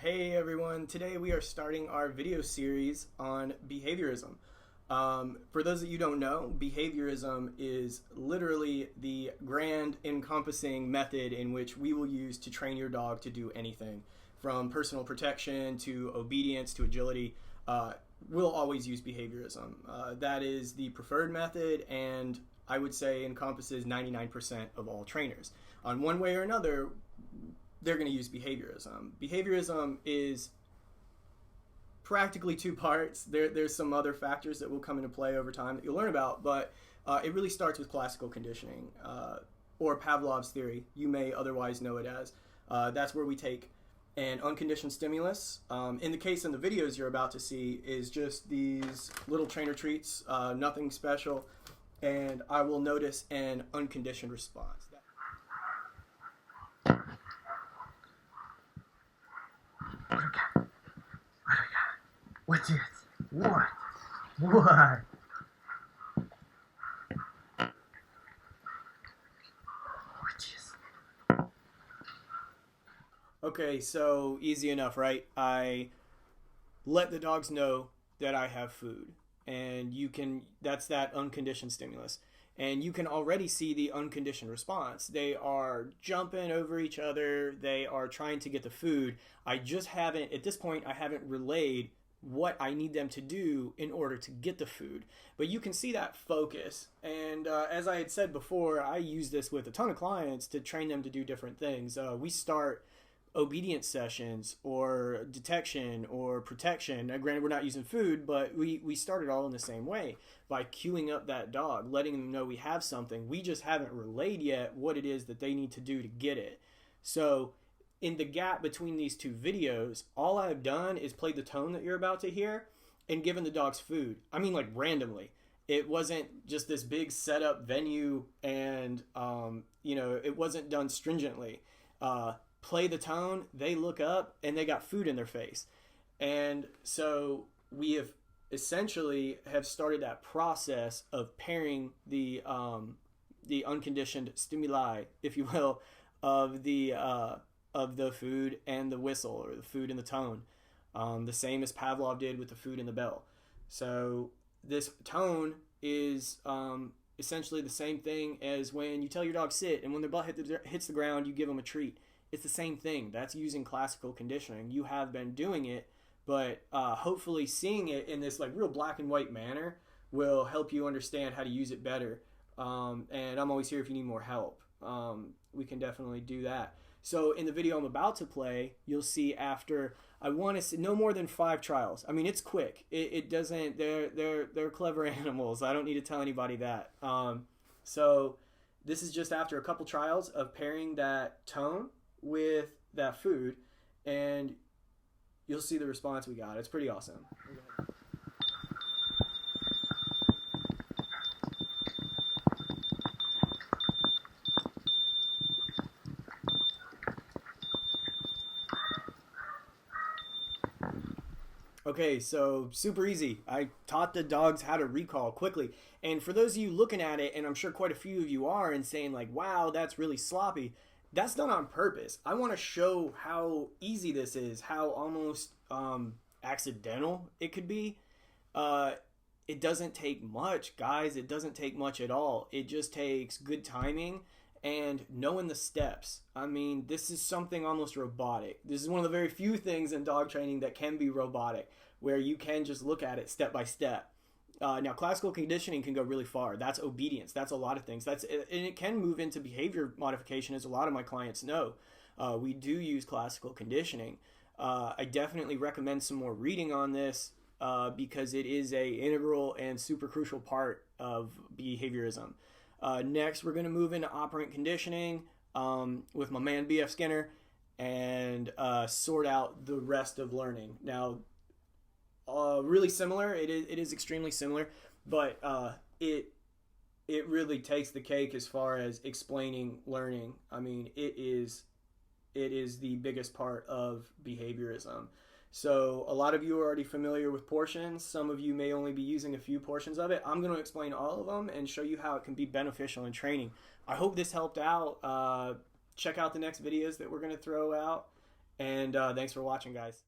Hey everyone, today we are starting our video series on behaviorism. For those of you who don't know, behaviorism is literally the grand encompassing method in which we will use to train your dog to do anything from personal protection to obedience to agility. We'll always use behaviorism. That is the preferred method, and I would say encompasses 99% of all trainers. On one way or another, they're going to use behaviorism. Behaviorism is practically two parts. There's some other factors that will come into play over time that you'll learn about, but it really starts with classical conditioning, or Pavlov's theory. You may otherwise know it as. That's where we take an unconditioned stimulus. In the case in the videos you're about to see is just these little trainer treats, nothing special, and I will notice an unconditioned response. What do we got? What do we got? What's this? What? What? What's this? Okay, so easy enough, right? I let the dogs know that I have food, and that's that unconditioned stimulus. And you can already see the unconditioned response. They are jumping over each other. They are trying to get the food. At this point, I haven't relayed what I need them to do in order to get the food. But you can see that focus. And as I had said before, I use this with a ton of clients to train them to do different things. We start obedience sessions or detection or protection. Now, granted, we're not using food, but we started all in the same way by queuing up that dog, letting them know we have something. We just haven't relayed yet what it is that they need to do to get it. So in the gap between these two videos, all I've done is played the tone that you're about to hear and given the dogs food. I mean, like randomly. It wasn't just this big setup venue, and it wasn't done stringently. Play the tone, they look up, and they got food in their face. And so we have essentially started that process of pairing the unconditioned stimuli, if you will, of the food and the whistle, or the food and the tone. The same as Pavlov did with the food and the bell. So this tone is essentially the same thing as when you tell your dog sit, and when their butt hits the ground, you give them a treat. It's the same thing. That's using classical conditioning. You have been doing it, but hopefully seeing it in this like real black and white manner will help you understand how to use it better. And I'm always here if you need more help. We can definitely do that. So in the video I'm about to play, you'll see after I want to see no more than 5 trials. I mean, it's quick. It doesn't. They're clever animals. I don't need to tell anybody that. So this is just after a couple trials of pairing that tone with that food, and you'll see the response we got. It's pretty awesome. Okay, so super easy. I taught the dogs how to recall quickly. And for those of you looking at it, and I'm sure quite a few of you are, and saying like, wow, that's really sloppy, that's done on purpose. I want to show how easy this is, how almost accidental it could be. It doesn't take much, guys. It doesn't take much at all. It just takes good timing and knowing the steps. I mean, this is something almost robotic. This is one of the very few things in dog training that can be robotic, where you can just look at it step by step. Now, classical conditioning can go really far. That's obedience. That's a lot of things. And it can move into behavior modification, as a lot of my clients know. We do use classical conditioning. I definitely recommend some more reading on this because it is a integral and super crucial part of behaviorism. Next, we're going to move into operant conditioning with my man B.F. Skinner and sort out the rest of learning. Now, really similar. It is extremely similar, but it really takes the cake as far as explaining learning. I mean, it is the biggest part of behaviorism. So a lot of you are already familiar with portions. Some of you may only be using a few portions of it. I'm going to explain all of them and show you how it can be beneficial in training. I hope this helped out. Check out the next videos that we're going to throw out. And thanks for watching, guys.